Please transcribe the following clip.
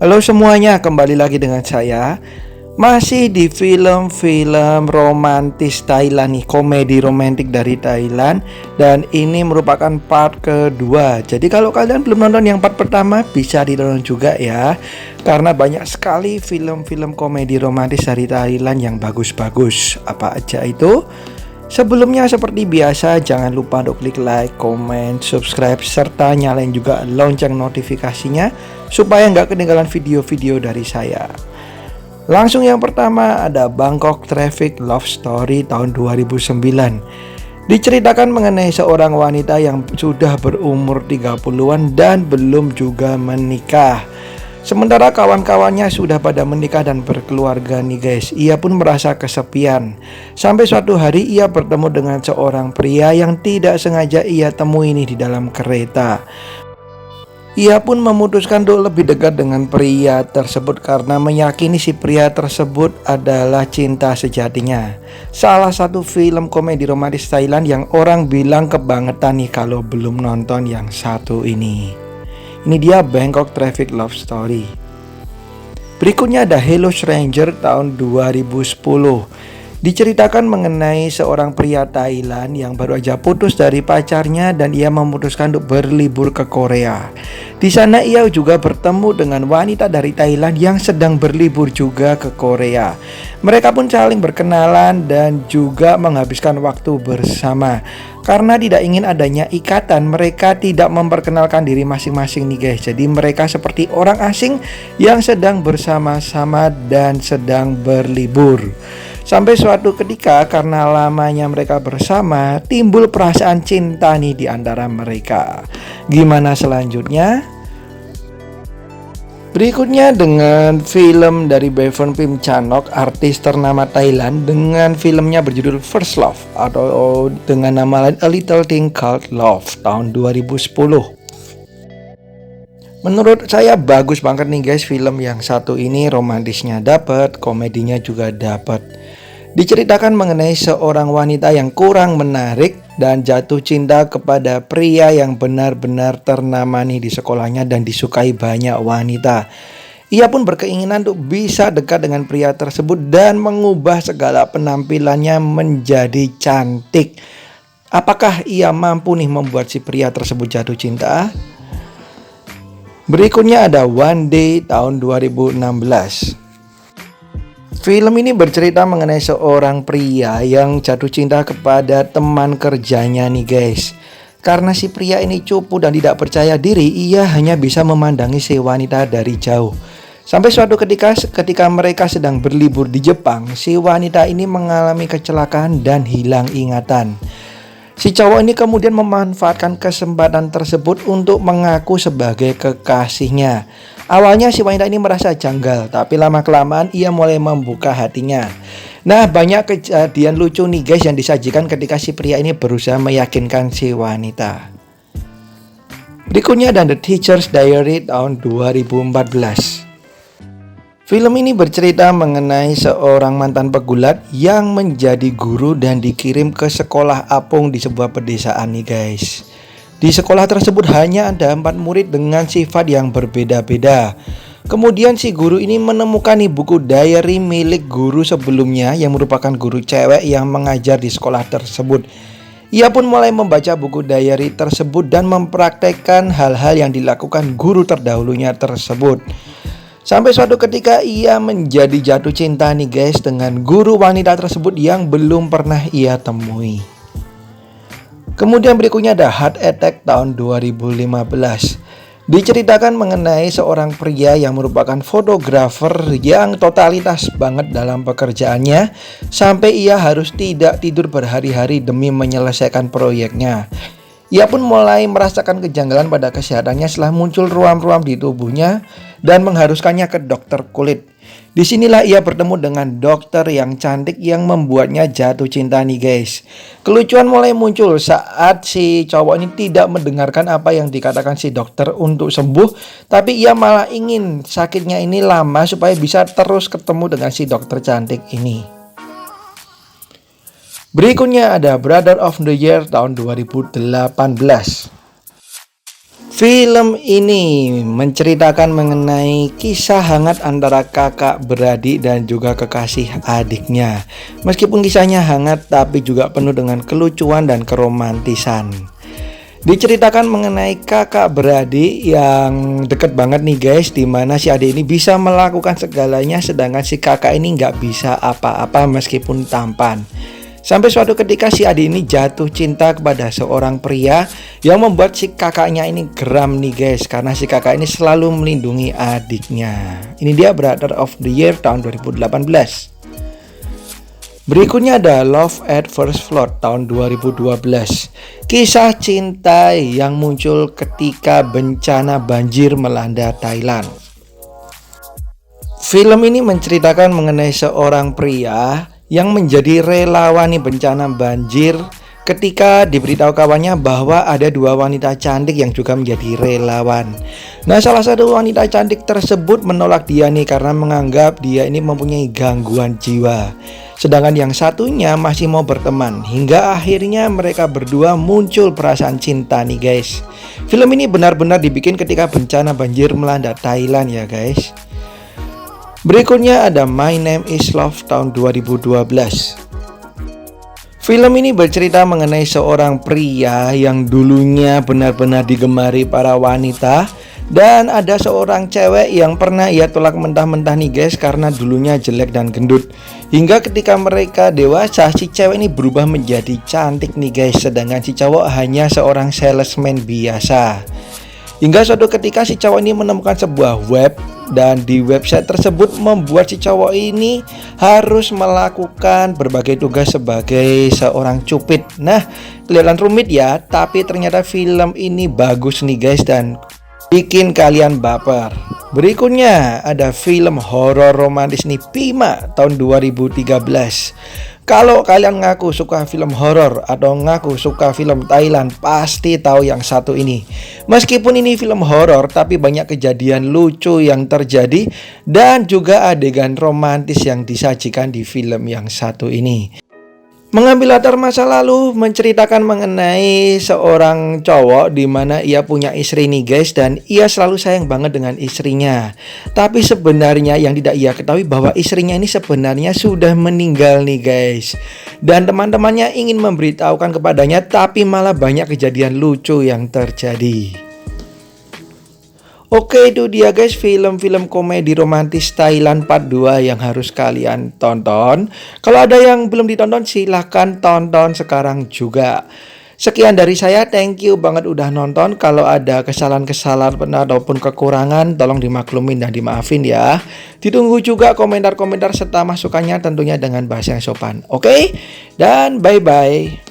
Halo semuanya, kembali lagi dengan saya. Masih di film-film romantis Thailand nih, komedi romantik dari Thailand. Dan ini merupakan part kedua. Jadi kalau kalian belum nonton yang part pertama, bisa ditonton juga ya. Karena banyak sekali film-film komedi romantis dari Thailand yang bagus-bagus. Apa aja itu? Sebelumnya seperti biasa, jangan lupa untuk klik like, comment, subscribe, serta nyalain juga lonceng notifikasinya supaya nggak ketinggalan video-video dari saya. Langsung yang pertama ada Bangkok Traffic Love Story tahun 2009. Diceritakan mengenai seorang wanita yang sudah berumur 30-an dan belum juga menikah. Sementara kawan-kawannya sudah pada menikah dan berkeluarga nih guys. Ia pun merasa kesepian. Sampai suatu hari ia bertemu dengan seorang pria yang tidak sengaja ia temui nih di dalam kereta. Ia pun memutuskan untuk lebih dekat dengan pria tersebut karena meyakini si pria tersebut adalah cinta sejatinya. Salah satu film komedi romantis Thailand yang orang bilang kebangetan nih kalau belum nonton yang satu ini. Ini dia Bangkok Traffic Love Story. Berikutnya ada Hello Stranger tahun 2010. Diceritakan mengenai seorang pria Thailand yang baru aja putus dari pacarnya dan ia memutuskan untuk berlibur ke Korea. Di sana ia juga bertemu dengan wanita dari Thailand yang sedang berlibur juga ke Korea. Mereka pun saling berkenalan dan juga menghabiskan waktu bersama. Karena tidak ingin adanya ikatan, mereka tidak memperkenalkan diri masing-masing nih guys. Jadi mereka seperti orang asing yang sedang bersama-sama dan sedang berlibur. Sampai suatu ketika karena lamanya mereka bersama, timbul perasaan cinta nih di antara mereka. Gimana selanjutnya? Berikutnya dengan film dari Bevan Pim Chanok, artis ternama Thailand, dengan filmnya berjudul First Love atau dengan nama lain A Little Thing Called Love tahun 2010. Menurut saya bagus banget nih guys, film yang satu ini romantisnya dapet, komedinya juga dapet. Diceritakan mengenai seorang wanita yang kurang menarik dan jatuh cinta kepada pria yang benar-benar ternama nih di sekolahnya dan disukai banyak wanita. Ia pun berkeinginan untuk bisa dekat dengan pria tersebut dan mengubah segala penampilannya menjadi cantik. Apakah ia mampu nih membuat si pria tersebut jatuh cinta? Berikutnya ada One Day tahun 2016. Film ini bercerita mengenai seorang pria yang jatuh cinta kepada teman kerjanya nih guys. Karena si pria ini cupu dan tidak percaya diri, ia hanya bisa memandangi si wanita dari jauh. Sampai suatu ketika mereka sedang berlibur di Jepang, si wanita ini mengalami kecelakaan dan hilang ingatan. Si cowok ini kemudian memanfaatkan kesempatan tersebut untuk mengaku sebagai kekasihnya. Awalnya si wanita ini merasa janggal, tapi lama-kelamaan ia mulai membuka hatinya. Nah, banyak kejadian lucu nih guys yang disajikan ketika si pria ini berusaha meyakinkan si wanita. Berikutnya ada The Teacher's Diary tahun 2014. Film ini bercerita mengenai seorang mantan pegulat yang menjadi guru dan dikirim ke sekolah apung di sebuah pedesaan nih guys. Di sekolah tersebut hanya ada 4 murid dengan sifat yang berbeda-beda. Kemudian si guru ini menemukan nih buku diary milik guru sebelumnya yang merupakan guru cewek yang mengajar di sekolah tersebut. Ia pun mulai membaca buku diary tersebut dan mempraktekkan hal-hal yang dilakukan guru terdahulunya tersebut. Sampai suatu ketika ia menjadi jatuh cinta nih guys dengan guru wanita tersebut yang belum pernah ia temui. Kemudian berikutnya ada Heart Attack tahun 2015. Diceritakan mengenai seorang pria yang merupakan fotografer yang totalitas banget dalam pekerjaannya sampai ia harus tidak tidur berhari-hari demi menyelesaikan proyeknya. Ia pun mulai merasakan kejanggalan pada kesehatannya setelah muncul ruam-ruam di tubuhnya dan mengharuskannya ke dokter kulit. Disinilah ia bertemu dengan dokter yang cantik yang membuatnya jatuh cinta nih guys. Kelucuan mulai muncul saat si cowok ini tidak mendengarkan apa yang dikatakan si dokter untuk sembuh, tapi ia malah ingin sakitnya ini lama supaya bisa terus ketemu dengan si dokter cantik ini. Berikutnya ada Brother of the Year tahun 2018. Film ini menceritakan mengenai kisah hangat antara kakak beradik dan juga kekasih adiknya. Meskipun kisahnya hangat tapi juga penuh dengan kelucuan dan keromantisan. Diceritakan mengenai kakak beradik yang deket banget nih guys, dimana si adik ini bisa melakukan segalanya sedangkan si kakak ini nggak bisa apa-apa meskipun tampan. Sampai suatu ketika si adik ini jatuh cinta kepada seorang pria yang membuat si kakaknya ini geram nih guys, karena si kakak ini selalu melindungi adiknya. Ini dia Brother of the Year tahun 2018. Berikutnya ada Love at First Flight tahun 2012. Kisah cinta yang muncul ketika bencana banjir melanda Thailand. Film ini menceritakan mengenai seorang pria yang menjadi relawan bencana banjir ketika diberitahu kawannya bahwa ada dua wanita cantik yang juga menjadi relawan. Nah, salah satu wanita cantik tersebut menolak dia nih karena menganggap dia ini mempunyai gangguan jiwa. Sedangkan yang satunya masih mau berteman, hingga akhirnya mereka berdua muncul perasaan cinta nih guys. Film ini benar-benar dibikin ketika bencana banjir melanda Thailand ya guys. Berikutnya ada My Name is Love tahun 2012. Film ini bercerita mengenai seorang pria yang dulunya benar-benar digemari para wanita, dan ada seorang cewek yang pernah ia tolak mentah-mentah nih guys karena dulunya jelek dan gendut. Hingga ketika mereka dewasa, si cewek ini berubah menjadi cantik nih guys, sedangkan si cowok hanya seorang salesman biasa. Hingga suatu ketika si cowok ini menemukan sebuah web, dan di website tersebut membuat si cowok ini harus melakukan berbagai tugas sebagai seorang cupid. Nah, kelihatan rumit ya, tapi ternyata film ini bagus nih guys dan bikin kalian baper. Berikutnya ada film horor romantis nih, Pima tahun 2013. Kalau kalian ngaku suka film horor atau ngaku suka film Thailand, pasti tahu yang satu ini. Meskipun ini film horor, tapi banyak kejadian lucu yang terjadi dan juga adegan romantis yang disajikan di film yang satu ini. Mengambil latar masa lalu, menceritakan mengenai seorang cowok di mana ia punya istri nih guys, dan ia selalu sayang banget dengan istrinya. Tapi sebenarnya yang tidak ia ketahui bahwa istrinya ini sebenarnya sudah meninggal nih guys. Dan teman-temannya ingin memberitahukan kepadanya, tapi malah banyak kejadian lucu yang terjadi. Oke, itu dia guys film-film komedi romantis Thailand part 2 yang harus kalian tonton. Kalau ada yang belum ditonton silahkan tonton sekarang juga. Sekian dari saya, thank you banget udah nonton. Kalau ada kesalahan-kesalahan ataupun kekurangan tolong dimaklumin dan dimaafin ya. Ditunggu juga komentar-komentar serta masukannya tentunya dengan bahasa yang sopan. Oke? Dan bye-bye.